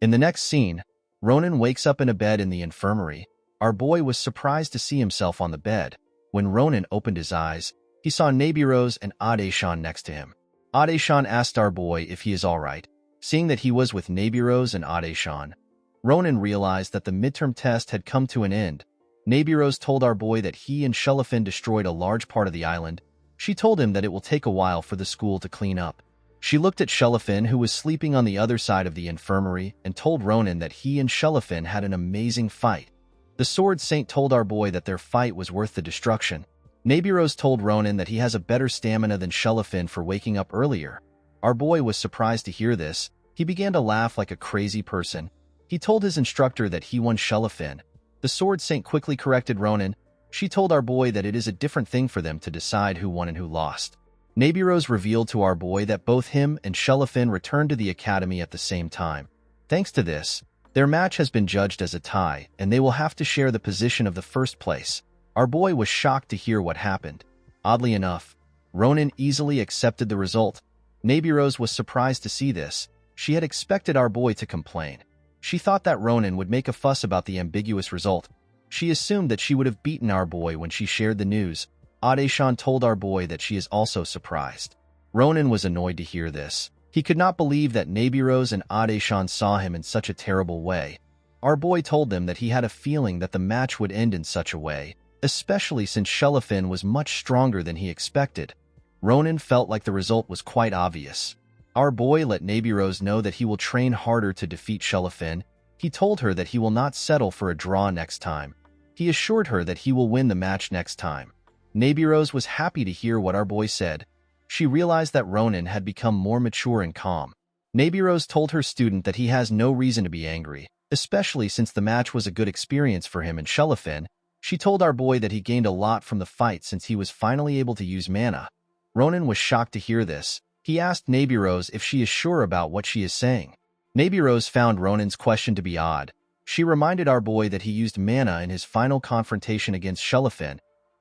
In the next scene, Ronan wakes up in a bed in the infirmary. Our boy was surprised to see himself on the bed. When Ronan opened his eyes, he saw Nabirose and Ade-shan next to him. Ade-shan asked our boy if he is alright. Seeing that he was with Nabirose and Ade-shan, Ronan realized that the midterm test had come to an end. Nabirose told our boy that he and Shalen destroyed a large part of the island. She told him that it will take a while for the school to clean up. She looked at Shalen, who was sleeping on the other side of the infirmary, and told Ronan that he and Shalen had an amazing fight. The Sword Saint told our boy that their fight was worth the destruction. Nabirose told Ronan that he has a better stamina than Shalen for waking up earlier. Our boy was surprised to hear this. He began to laugh like a crazy person. He told his instructor that he won Shalen. The Sword Saint quickly corrected Ronan. She told our boy that it is a different thing for them to decide who won and who lost. Nabirose revealed to our boy that both him and Shalen returned to the academy at the same time. Thanks to this, their match has been judged as a tie, and they will have to share the position of the first place. Our boy was shocked to hear what happened. Oddly enough, Ronan easily accepted the result. Nabirose was surprised to see this. She had expected our boy to complain. She thought that Ronan would make a fuss about the ambiguous result. She assumed that she would have beaten our boy when she shared the news. Ade-shan told our boy that she is also surprised. Ronan was annoyed to hear this. He could not believe that Nabirose and Ade-shan saw him in such a terrible way. Our boy told them that he had a feeling that the match would end in such a way, especially since Shalen was much stronger than he expected. Ronan felt like the result was quite obvious. Our boy let Nabirose know that he will train harder to defeat Shalen. He told her that he will not settle for a draw next time. He assured her that he will win the match next time. Nabirose was happy to hear what our boy said. She realized that Ronan had become more mature and calm. Nabirose told her student that he has no reason to be angry, especially since the match was a good experience for him and Shalen. She told our boy that he gained a lot from the fight since he was finally able to use mana. Ronan was shocked to hear this. He asked Nabirose if she is sure about what she is saying. Nabirose found Ronan's question to be odd. She reminded our boy that he used mana in his final confrontation against Shalen.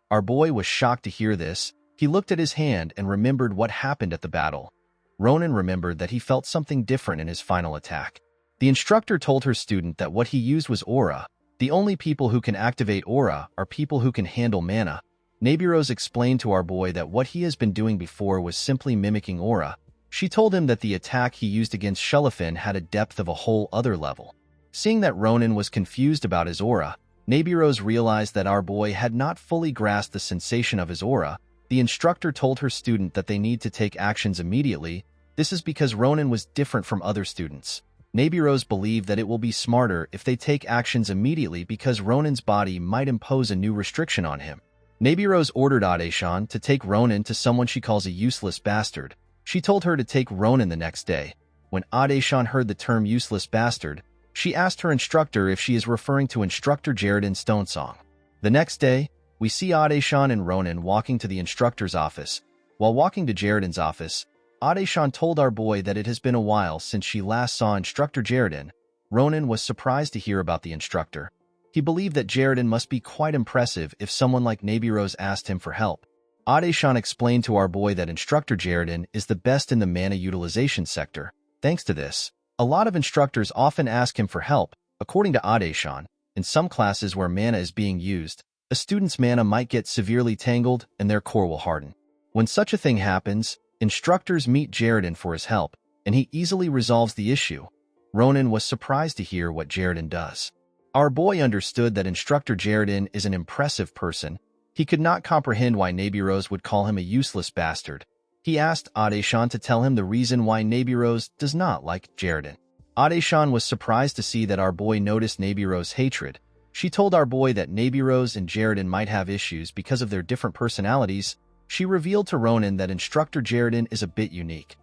Our boy was shocked to hear this. He looked at his hand and remembered what happened at the battle. Ronan remembered that he felt something different in his final attack. The instructor told her student that what he used was aura. The only people who can activate aura are people who can handle mana. Nabirose explained to our boy that what he has been doing before was simply mimicking aura. She told him that the attack he used against Shalen had a depth of a whole other level. Seeing that Ronan was confused about his aura, Nabirose realized that our boy had not fully grasped the sensation of his aura. The instructor told her student that they need to take actions immediately. This is because Ronan was different from other students. Nabirose believed that it will be smarter if they take actions immediately because Ronan's body might impose a new restriction on him. Nabirose ordered Ade-shan to take Ronan to someone she calls a useless bastard. She told her to take Ronan the next day. When Ade-shan heard the term useless bastard, she asked her instructor if she is referring to Instructor Jaredin's stone song. The next day, we see Ade-shan and Ronan walking to the instructor's office. While walking to Jaredin's office, Ade-shan told our boy that it has been a while since she last saw Instructor Jaredin. Ronan was surprised to hear about the instructor. He believed that Jaredin must be quite impressive if someone like Nabirose asked him for help. Ade-shan explained to our boy that Instructor Jaredin is the best in the mana utilization sector. Thanks to this, a lot of instructors often ask him for help. According to Ade-shan, in some classes where mana is being used, a student's mana might get severely tangled and their core will harden. When such a thing happens, instructors meet Jaredin for his help, and he easily resolves the issue. Ronan was surprised to hear what Jaredin does. Our boy understood that Instructor Jaredin is an impressive person. He could not comprehend why Nabirose would call him a useless bastard. He asked Ade-shan to tell him the reason why Nabirose does not like Jaredin. Ade-shan was surprised to see that our boy noticed Nabirose's hatred. She told our boy that Nabirose and Jaredin might have issues because of their different personalities. She revealed to Ronan that Instructor Jaredin is a bit unique.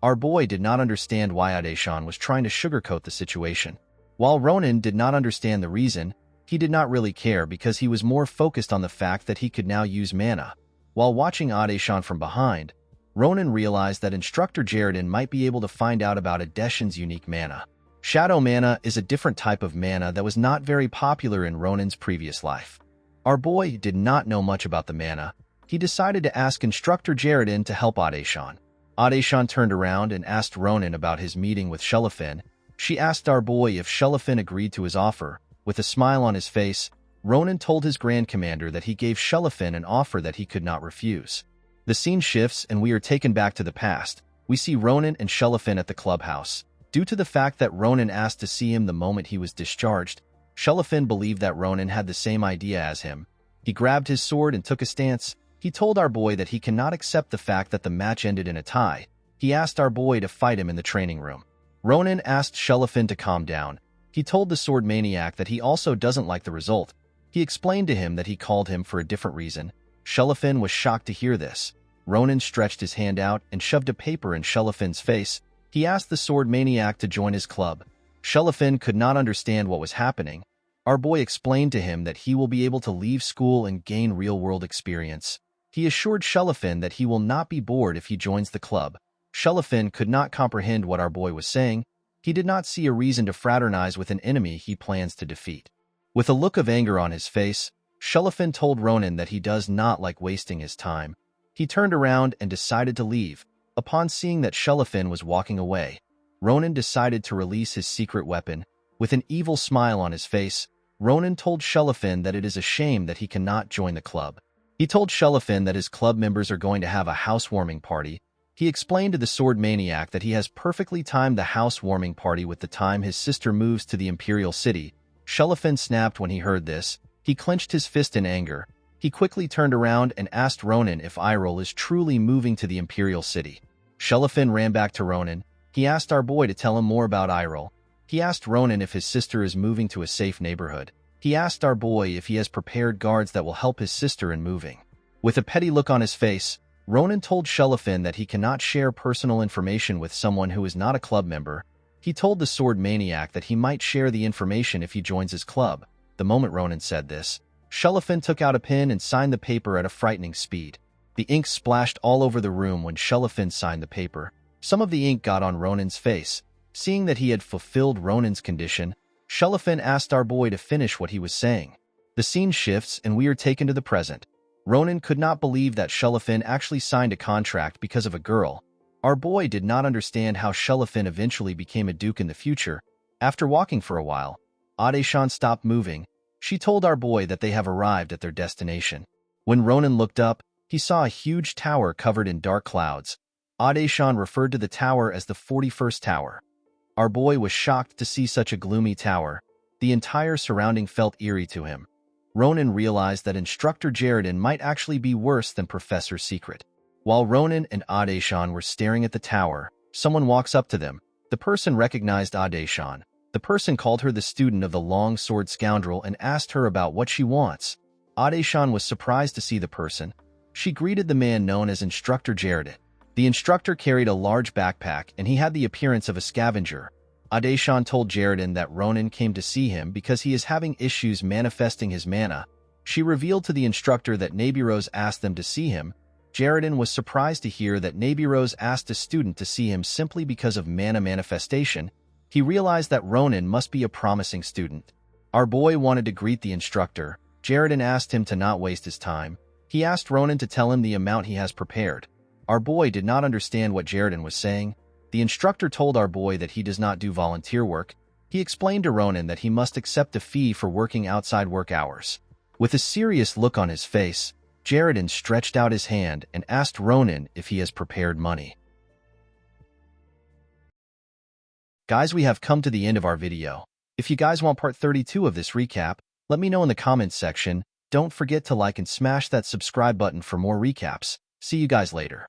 Our boy did not understand why Ade-shan was trying to sugarcoat the situation. While Ronan did not understand the reason, he did not really care because he was more focused on the fact that he could now use mana. While watching Ade-shan from behind, Ronan realized that Instructor Jaredin might be able to find out about Ade-shan's unique mana. Shadow mana is a different type of mana that was not very popular in Ronan's previous life. Our boy did not know much about the mana. He decided to ask Instructor Jaredin to help Ade-shan. Ade-shan turned around and asked Ronan about his meeting with Shalen. She asked our boy if Shalen agreed to his offer. With a smile on his face, Ronan told his Grand Commander that he gave Shalen an offer that he could not refuse. The scene shifts and we are taken back to the past. We see Ronan and Shalen at the clubhouse. Due to the fact that Ronan asked to see him the moment he was discharged, Shalen believed that Ronan had the same idea as him. He grabbed his sword and took a stance. He told our boy that he cannot accept the fact that the match ended in a tie. He asked our boy to fight him in the training room. Ronan asked Shalen to calm down. He told the sword maniac that he also doesn't like the result. He explained to him that he called him for a different reason. Shalen was shocked to hear this. Ronan stretched his hand out and shoved a paper in Shalen's face. He asked the sword maniac to join his club. Shalen could not understand what was happening. Our boy explained to him that he will be able to leave school and gain real-world experience. He assured Shalen that he will not be bored if he joins the club. Shalen could not comprehend what our boy was saying. He did not see a reason to fraternize with an enemy he plans to defeat. With a look of anger on his face, Shalen told Ronan that he does not like wasting his time. He turned around and decided to leave. Upon seeing that Shalen was walking away, Ronan decided to release his secret weapon. With an evil smile on his face, Ronan told Shalen that it is a shame that he cannot join the club. He told Shalen that his club members are going to have a housewarming party. He explained to the sword maniac that he has perfectly timed the housewarming party with the time his sister moves to the Imperial City. Shalen snapped when he heard this. He clenched his fist in anger. He quickly turned around and asked Ronan if Iroh is truly moving to the Imperial City. Shalen ran back to Ronan. He asked our boy to tell him more about Iroh. He asked Ronan if his sister is moving to a safe neighborhood. He asked our boy if he has prepared guards that will help his sister in moving. With a petty look on his face, Ronan told Shalen that he cannot share personal information with someone who is not a club member. He told the sword maniac that he might share the information if he joins his club. The moment Ronan said this, Shalen took out a pen and signed the paper at a frightening speed. The ink splashed all over the room when Shalen signed the paper. Some of the ink got on Ronan's face. Seeing that he had fulfilled Ronan's condition, Shalen asked our boy to finish what he was saying. The scene shifts and we are taken to the present. Ronan could not believe that Shalen actually signed a contract because of a girl. Our boy did not understand how Shalen eventually became a duke in the future. After walking for a while, Adeshan stopped moving. She told our boy that they have arrived at their destination. When Ronan looked up, he saw a huge tower covered in dark clouds. Adeshan referred to the tower as the 41st Tower. Our boy was shocked to see such a gloomy tower. The entire surrounding felt eerie to him. Ronan realized that Instructor Shalen might actually be worse than Professor Secret. While Ronan and Adeshan were staring at the tower, someone walks up to them. The person recognized Adeshan. The person called her the student of the long sword scoundrel and asked her about what she wants. Adeshan was surprised to see the person. She greeted the man known as Instructor Shalen. The instructor carried a large backpack and he had the appearance of a scavenger. Adeshan told Shalen that Ronan came to see him because he is having issues manifesting his mana. She revealed to the instructor that Nabirose asked them to see him. Shalen was surprised to hear that Nabirose asked a student to see him simply because of mana manifestation. He realized that Ronan must be a promising student. Our boy wanted to greet the instructor. Shalen asked him to not waste his time. He asked Ronan to tell him the amount he has prepared. Our boy did not understand what Shalen was saying. The instructor told our boy that he does not do volunteer work. He explained to Ronan that he must accept a fee for working outside work hours. With a serious look on his face, Shalen stretched out his hand and asked Ronan if he has prepared money. Guys, we have come to the end of our video. If you guys want part 32 of this recap, let me know in the comments section. Don't forget to like and smash that subscribe button for more recaps. See you guys later.